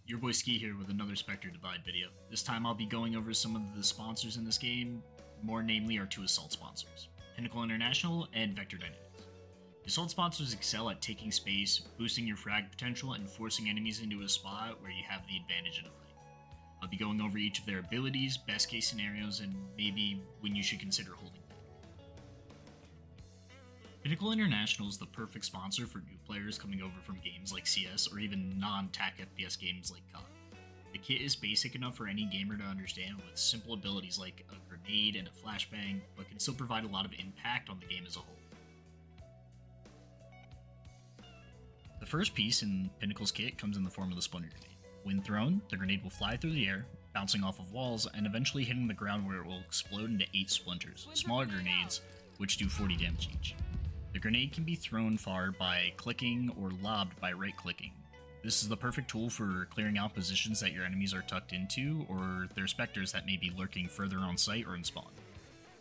Your boy Ski here with another Spectre Divide video. This time I'll be going over some of the sponsors in this game, more namely our two assault sponsors, Pinnacle International and Vector Dynamics. The assault sponsors excel at taking space, boosting your frag potential, and forcing enemies into a spot where you have the advantage in a fight. I'll be going over each of their abilities, best case scenarios, and maybe when you should consider holding them. Pinnacle International is the perfect sponsor for new players coming over from games like CS or even non-TAC FPS games like COD. The kit is basic enough for any gamer to understand with simple abilities like a grenade and a flashbang, but can still provide a lot of impact on the game as a whole. The first piece in Pinnacle's kit comes in the form of the Splinter Grenade. When thrown, the grenade will fly through the air, bouncing off of walls, and eventually hitting the ground where it will explode into 8 splinters, smaller grenades, which do 40 damage each. The grenade can be thrown far by clicking or lobbed by right-clicking. This is the perfect tool for clearing out positions that your enemies are tucked into, or their specters that may be lurking further on site or in spawn.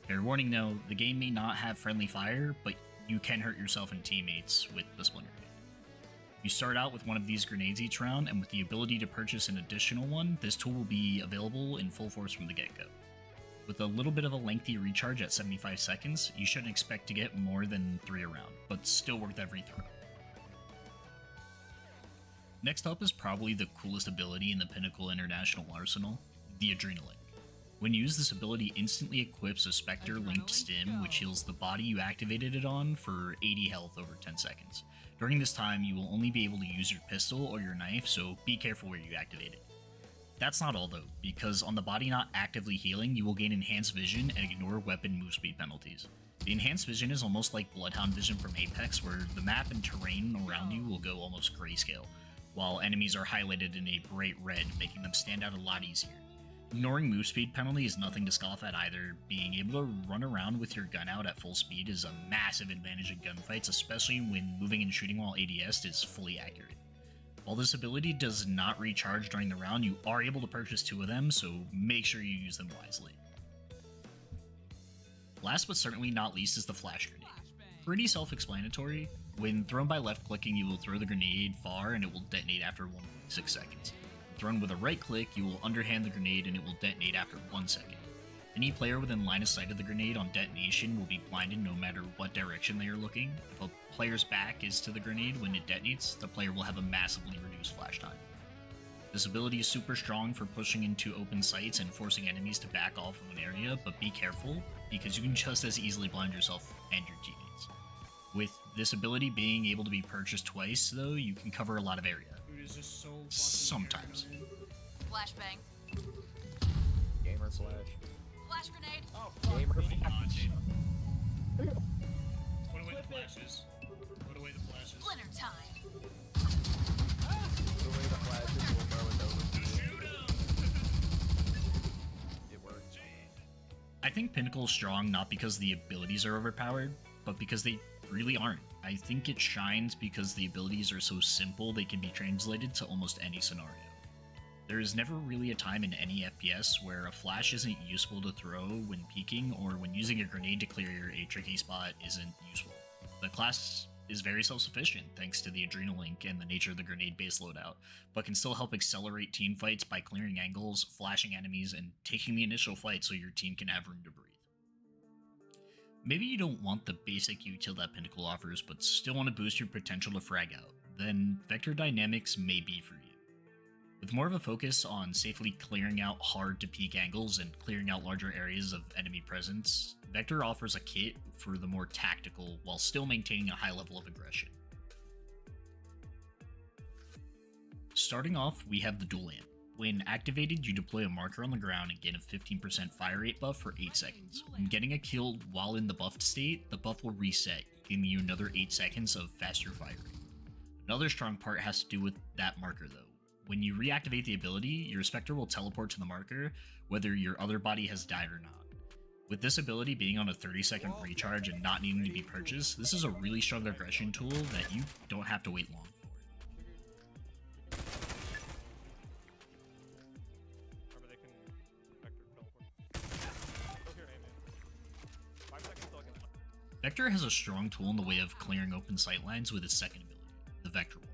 Fair warning though, the game may not have friendly fire, but you can hurt yourself and teammates with the Splinter Grenade. You start out with one of these grenades each round, and with the ability to purchase an additional one, this tool will be available in full force from the get-go. With a little bit of a lengthy recharge at 75 seconds, you shouldn't expect to get more than 3 a round, but still worth every throw. Next up is probably the coolest ability in the Pinnacle International arsenal, the Adrenaline. When used, this ability instantly equips a Spectre linked stim, which heals the body you activated it on for 80 health over 10 seconds. During this time, you will only be able to use your pistol or your knife, so be careful where you activate it. That's not all though, because on the body not actively healing, you will gain enhanced vision and ignore weapon move speed penalties. The enhanced vision is almost like Bloodhound vision from Apex, where the map and terrain around you will go almost grayscale, while enemies are highlighted in a bright red, making them stand out a lot easier. Ignoring move speed penalty is nothing to scoff at either. Being able to run around with your gun out at full speed is a massive advantage in gunfights, especially when moving and shooting while ADS'd is fully accurate. While this ability does not recharge during the round, you are able to purchase 2 of them, so make sure you use them wisely. Last but certainly not least is the Flash Grenade. Pretty self-explanatory. When thrown by left-clicking, you will throw the grenade far and it will detonate after 1.6 seconds. Thrown with a right-click, you will underhand the grenade and it will detonate after 1 second. Any player within line of sight of the grenade on detonation will be blinded no matter what direction they are looking. If a player's back is to the grenade when it detonates, the player will have a massively reduced flash time. This ability is super strong for pushing into open sites and forcing enemies to back off of an area, but be careful, because you can just as easily blind yourself and your teammates. With this ability being able to be purchased twice, though, you can cover a lot of area. Dude, is this so fucking Sometimes. Flashbang. Gamer slash. Flash grenade. Oh, fuck Gamer me. flash. Put away the flashes. Put away the flashes. Splinter time. The way the flashes will know it's over. Shoot him! It works. I think Pinnacle is strong not because the abilities are overpowered, but because they really aren't. I think it shines because the abilities are so simple they can be translated to almost any scenario. There is never really a time in any FPS where a flash isn't useful to throw when peeking, or when using a grenade to clear a tricky spot isn't useful. The class is very self-sufficient thanks to the Adrenaline and the nature of the grenade-based loadout, but can still help accelerate team fights by clearing angles, flashing enemies, and taking the initial fight so your team can have room to breathe. Maybe you don't want the basic util that Pinnacle offers, but still want to boost your potential to frag out, then Vector Dynamics may be for you. With more of a focus on safely clearing out hard-to-peek angles and clearing out larger areas of enemy presence, Vector offers a kit for the more tactical while still maintaining a high level of aggression. Starting off, we have the Dual Amp. When activated, you deploy a marker on the ground and gain a 15% fire rate buff for 8 seconds. When getting a kill while in the buffed state, the buff will reset, giving you another 8 seconds of faster fire rate. Another strong part has to do with that marker though. When you reactivate the ability, your Spectre will teleport to the marker, whether your other body has died or not. With this ability being on a 30-second recharge and not needing to be purchased, this is a really strong aggression tool that you don't have to wait long for. Remember they can Vector teleport. Go here, man. 5 seconds till I can. Vector has a strong tool in the way of clearing open sightlines with its second ability, the Vector Wall.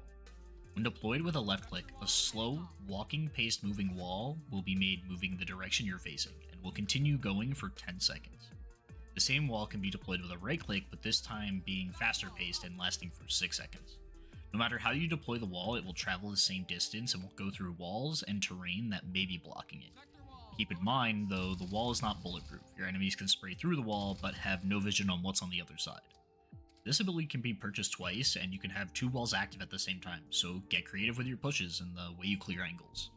When deployed with a left click, a slow, walking-paced moving wall will be made moving the direction you're facing, and will continue going for 10 seconds. The same wall can be deployed with a right click, but this time being faster paced and lasting for 6 seconds. No matter how you deploy the wall, it will travel the same distance and will go through walls and terrain that may be blocking it. Keep in mind, though, the wall is not bulletproof. Your enemies can spray through the wall, but have no vision on what's on the other side. This ability can be purchased twice, and you can have 2 walls active at the same time, so get creative with your pushes and the way you clear angles.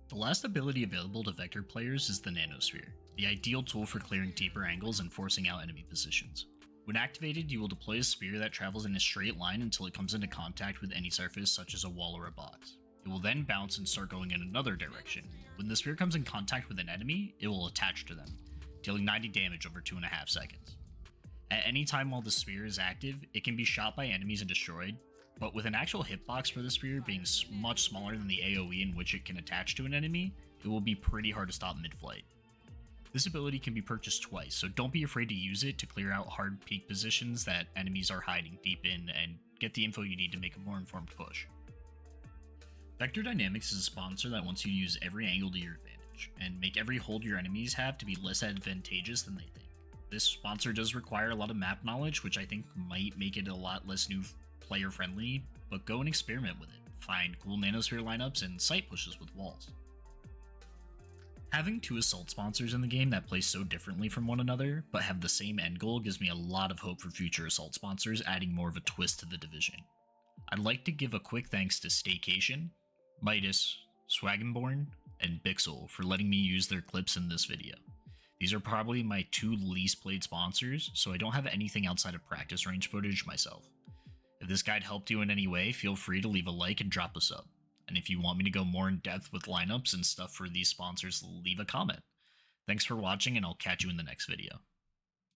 The last ability available to Vector players is the Nanosphere, the ideal tool for clearing deeper angles and forcing out enemy positions. When activated, you will deploy a sphere that travels in a straight line until it comes into contact with any surface such as a wall or a box. It will then bounce and start going in another direction. When the sphere comes in contact with an enemy, it will attach to them, dealing 90 damage over 2.5 seconds. At any time while the sphere is active, it can be shot by enemies and destroyed, but with an actual hitbox for the sphere being much smaller than the AoE in which it can attach to an enemy, it will be pretty hard to stop mid-flight. This ability can be purchased twice, so don't be afraid to use it to clear out hard peek positions that enemies are hiding deep in and get the info you need to make a more informed push. Vector Dynamics is a sponsor that wants you to use every angle to your advantage, and make every hold your enemies have to be less advantageous than they think. This sponsor does require a lot of map knowledge, which I think might make it a lot less new player friendly, but go and experiment with it. Find cool nanosphere lineups and sight pushes with walls. Having 2 assault sponsors in the game that play so differently from one another, but have the same end goal gives me a lot of hope for future assault sponsors adding more of a twist to the division. I'd like to give a quick thanks to Staycation, Midas, Swaginborn, and BixLe for letting me use their clips in this video. These are probably my 2 least played sponsors, so I don't have anything outside of practice range footage myself. If this guide helped you in any way, feel free to leave a like and drop a sub. And if you want me to go more in depth with lineups and stuff for these sponsors, leave a comment. Thanks for watching, and I'll catch you in the next video.